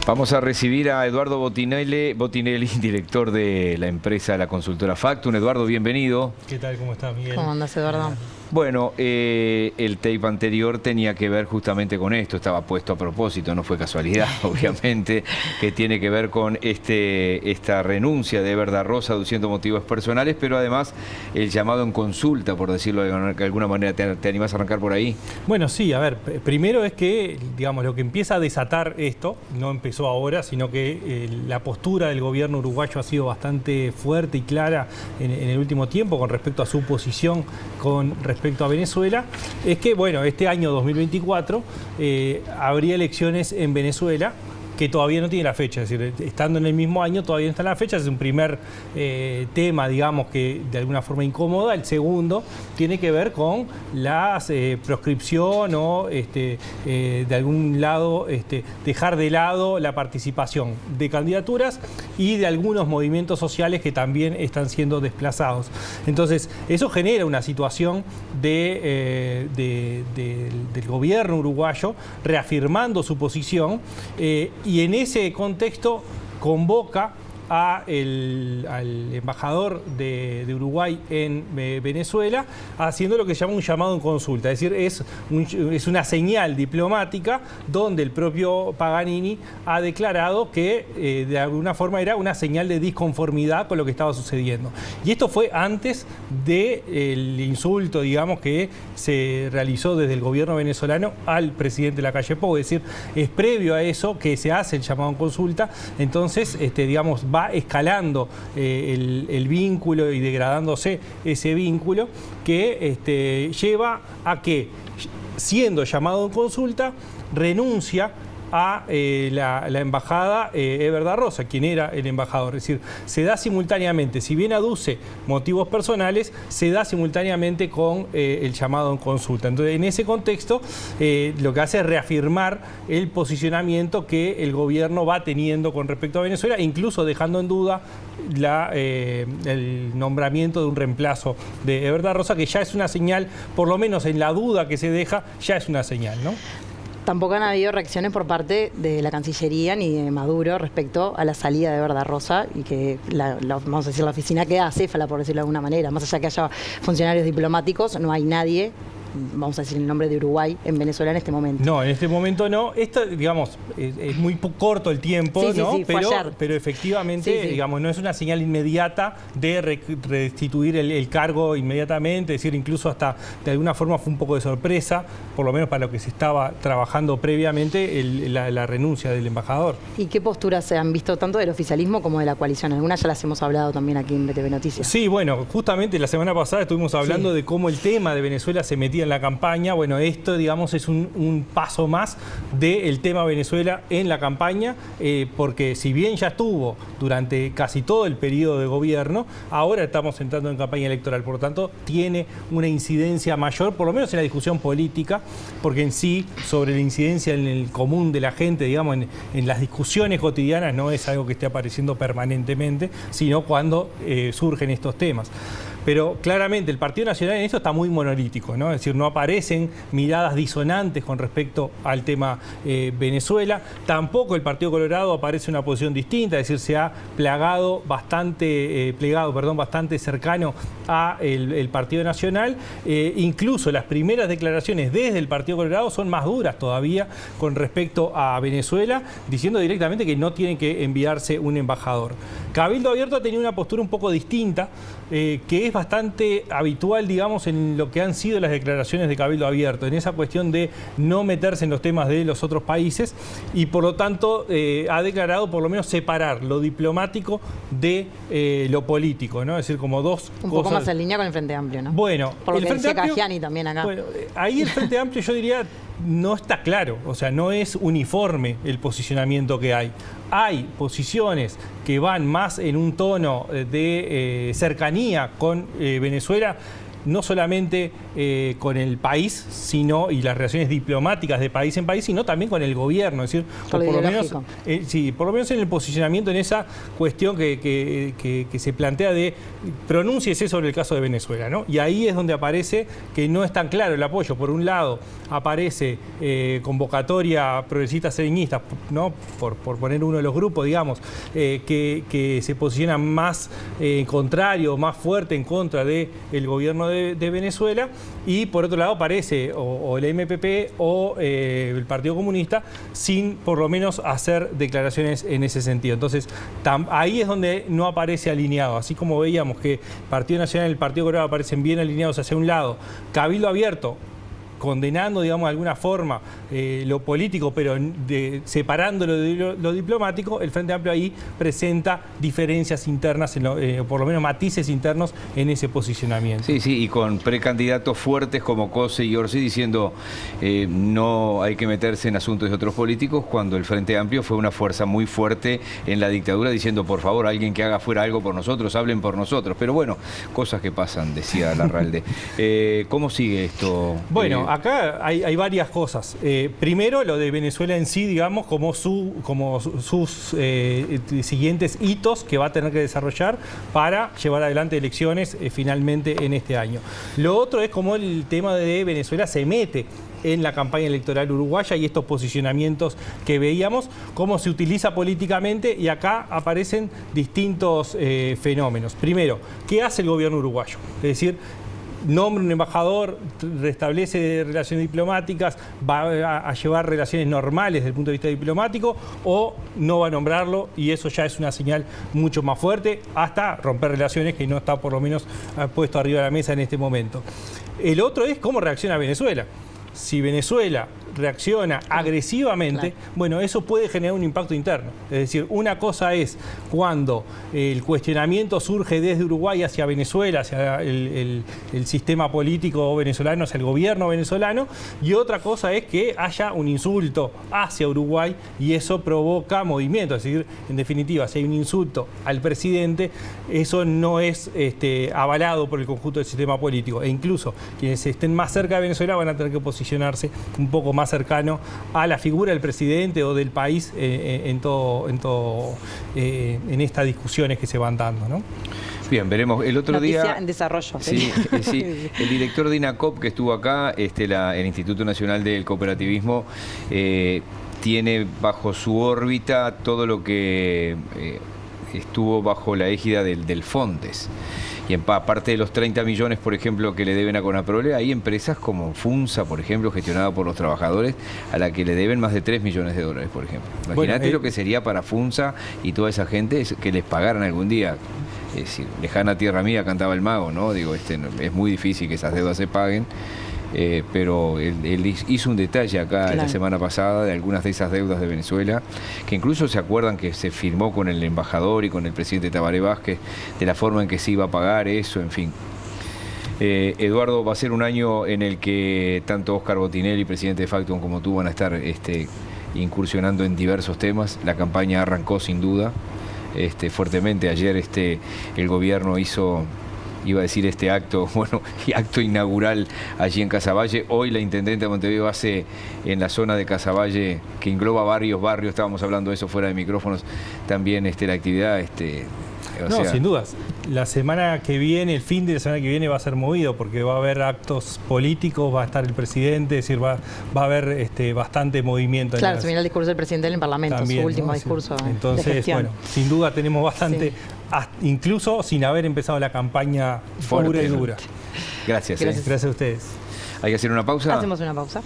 Vamos a recibir a Eduardo Botinelli, director de la empresa, la consultora Factum. Eduardo, bienvenido. ¿Qué tal? ¿Cómo estás, Miguel? ¿Cómo andas, Eduardo? Bueno, el tape anterior tenía que ver justamente con esto, estaba puesto a propósito, no fue casualidad, obviamente, que tiene que ver con esta renuncia de Eber da Rosa aduciendo motivos personales, pero además el llamado en consulta, por decirlo de alguna manera. ¿Te animás a arrancar por ahí? Bueno, sí, a ver, primero es que, digamos, lo que empieza a desatar esto, no empezó ahora, sino que la postura del gobierno uruguayo ha sido bastante fuerte y clara en el último tiempo con respecto a su posición con respecto a Venezuela, es que, bueno, este año 2024 habría elecciones en Venezuela que todavía no tiene la fecha, es decir, estando en el mismo año todavía no está en la fecha. Es un primer tema, digamos, que de alguna forma incomoda. El segundo tiene que ver con la proscripción o de algún lado dejar de lado la participación de candidaturas y de algunos movimientos sociales que también están siendo desplazados. Entonces, eso genera una situación del gobierno uruguayo reafirmando su posición y en ese contexto convoca al embajador de Uruguay en Venezuela, haciendo lo que se llama un llamado en consulta. Es decir, es una señal diplomática donde el propio Paganini ha declarado que de alguna forma era una señal de disconformidad con lo que estaba sucediendo. Y esto fue antes del insulto, digamos, que se realizó desde el gobierno venezolano al presidente Lacalle Pou. Es decir, es previo a eso que se hace el llamado en consulta. Entonces, digamos, va escalando el vínculo y degradándose ese vínculo que lleva a que, siendo llamado en consulta, renuncia a la embajada Eber da Rosa, quien era el embajador. Es decir, se da simultáneamente, si bien aduce motivos personales, se da simultáneamente con el llamado en consulta. Entonces, en ese contexto, lo que hace es reafirmar el posicionamiento que el gobierno va teniendo con respecto a Venezuela, incluso dejando en duda el nombramiento de un reemplazo de Eber da Rosa, que ya es una señal, por lo menos en la duda que se deja, ya es una señal, ¿no? Tampoco han habido reacciones por parte de la Cancillería ni de Maduro respecto a la salida de Eber da Rosa y que, vamos a decir, la oficina queda acéfala, por decirlo de alguna manera. Más allá que haya funcionarios diplomáticos, no hay nadie, vamos a decir el nombre de Uruguay, en Venezuela en este momento. No, en este momento no. Esto, digamos, es muy corto el tiempo, sí, ¿no? Sí, pero efectivamente, sí. Digamos, no es una señal inmediata de restituir el cargo inmediatamente. Es decir, incluso hasta de alguna forma fue un poco de sorpresa, por lo menos para lo que se estaba trabajando previamente, la renuncia del embajador. ¿Y qué posturas se han visto tanto del oficialismo como de la coalición? Algunas ya las hemos hablado también aquí en BTV Noticias. Sí, bueno, justamente la semana pasada estuvimos hablando de cómo el tema de Venezuela se metía en la campaña. Bueno, esto, digamos, es un paso más del tema Venezuela en la campaña, porque si bien ya estuvo durante casi todo el periodo de gobierno, ahora estamos entrando en campaña electoral. Por lo tanto, tiene una incidencia mayor, por lo menos en la discusión política, porque en sí, sobre la incidencia en el común de la gente, digamos, en las discusiones cotidianas, no es algo que esté apareciendo permanentemente, sino cuando surgen estos temas. Pero claramente el Partido Nacional en esto está muy monolítico, ¿no? Es decir, no aparecen miradas disonantes con respecto al tema Venezuela. Tampoco el Partido Colorado aparece una posición distinta, es decir, se ha plegado bastante cercano a el Partido Nacional. Incluso las primeras declaraciones desde el Partido Colorado son más duras todavía con respecto a Venezuela, diciendo directamente que no tiene que enviarse un embajador. Cabildo Abierto ha tenido una postura un poco distinta, que es bastante habitual, digamos, en lo que han sido las declaraciones de Cabildo Abierto, en esa cuestión de no meterse en los temas de los otros países y, por lo tanto, ha declarado por lo menos separar lo diplomático de lo político, ¿no? Es decir, como dos cosas. Un poco más en línea con el Frente Amplio, ¿no? Bueno, por lo que decía Cajani también acá. Bueno, ahí el Frente Amplio, yo diría, no está claro, o sea, no es uniforme el posicionamiento que hay. Hay posiciones que van más en un tono de cercanía con Venezuela, no solamente con el país, sino y las relaciones diplomáticas de país en país, sino también con el gobierno. Es decir, por lo menos, por lo menos en el posicionamiento en esa cuestión que se plantea de pronúnciese sobre el caso de Venezuela, ¿no? Y ahí es donde aparece que no es tan claro el apoyo. Por un lado, aparece convocatoria progresista sereñista, ¿no? Por poner uno de los grupos, digamos, que se posiciona más contrario, más fuerte en contra del gobierno de Venezuela, y por otro lado aparece o el MPP o el Partido Comunista sin por lo menos hacer declaraciones en ese sentido. Entonces ahí es donde no aparece alineado, así como veíamos que Partido Nacional y el Partido Colorado aparecen bien alineados hacia un lado, Cabildo Abierto condenando, digamos, de alguna forma lo político, pero separándolo de lo diplomático. El Frente Amplio ahí presenta diferencias internas, por lo menos matices internos en ese posicionamiento. Sí, sí, y con precandidatos fuertes como Cose y Orsi diciendo no hay que meterse en asuntos de otros políticos, cuando el Frente Amplio fue una fuerza muy fuerte en la dictadura diciendo, por favor, alguien que haga fuera algo por nosotros, hablen por nosotros. Pero bueno, cosas que pasan, decía Larralde. ¿Cómo sigue esto? Bueno, acá hay varias cosas. Primero, lo de Venezuela en sí, digamos, como sus siguientes hitos que va a tener que desarrollar para llevar adelante elecciones finalmente en este año. Lo otro es cómo el tema de Venezuela se mete en la campaña electoral uruguaya y estos posicionamientos que veíamos, cómo se utiliza políticamente, y acá aparecen distintos fenómenos. Primero, ¿qué hace el gobierno uruguayo? Es decir, nombra un embajador, restablece relaciones diplomáticas, va a llevar relaciones normales desde el punto de vista diplomático, o no va a nombrarlo, y eso ya es una señal mucho más fuerte, hasta romper relaciones, que no está por lo menos puesto arriba de la mesa en este momento. El otro es cómo reacciona Venezuela. Si Venezuela reacciona agresivamente, bueno, eso puede generar un impacto interno. Es decir, una cosa es cuando el cuestionamiento surge desde Uruguay hacia Venezuela, hacia el sistema político venezolano, hacia el gobierno venezolano, y otra cosa es que haya un insulto hacia Uruguay y eso provoca movimiento. Es decir, en definitiva, si hay un insulto al presidente, eso no es avalado por el conjunto del sistema político, e incluso quienes estén más cerca de Venezuela van a tener que posicionarse un poco más cercano a la figura del presidente o del país en estas discusiones que se van dando, ¿no? Bien, veremos. El otro Noticia día... en desarrollo. Sí, sí. El director de INACOP que estuvo acá, el Instituto Nacional del Cooperativismo, tiene bajo su órbita todo lo que estuvo bajo la égida del Fondes. Y aparte de los 30 millones, por ejemplo, que le deben a Conaprole, hay empresas como FUNSA, por ejemplo, gestionada por los trabajadores, a la que le deben más de 3 millones de dólares, por ejemplo. Imagínate lo que sería para FUNSA y toda esa gente que les pagaran algún día. Es decir, lejana tierra mía, cantaba el mago, ¿no? Digo, es muy difícil que esas deudas se paguen. Pero él hizo un detalle acá la semana pasada de algunas de esas deudas de Venezuela, que incluso se acuerdan que se firmó con el embajador y con el presidente Tabaré Vázquez de la forma en que se iba a pagar eso, en fin. Eduardo, va a ser un año en el que tanto Óscar Botinelli, presidente de Factum, como tú van a estar incursionando en diversos temas. La campaña arrancó sin duda fuertemente. Ayer el gobierno hizo... iba a decir acto inaugural allí en Casaballe. Hoy la intendente de Montevideo hace en la zona de Casaballe, que engloba varios barrios, estábamos hablando de eso fuera de micrófonos, también la actividad. Sin dudas. La semana que viene, el fin de la semana que viene va a ser movido porque va a haber actos políticos, va a estar el presidente, es decir, va a haber bastante movimiento. Claro, se viene el discurso del presidente en el Parlamento, también, su último discurso. Entonces, de gestión. Bueno, sin duda tenemos bastante, incluso sin haber empezado la campaña pura y dura. Gracias. Gracias a ustedes. ¿Hay que hacer una pausa? Hacemos una pausa.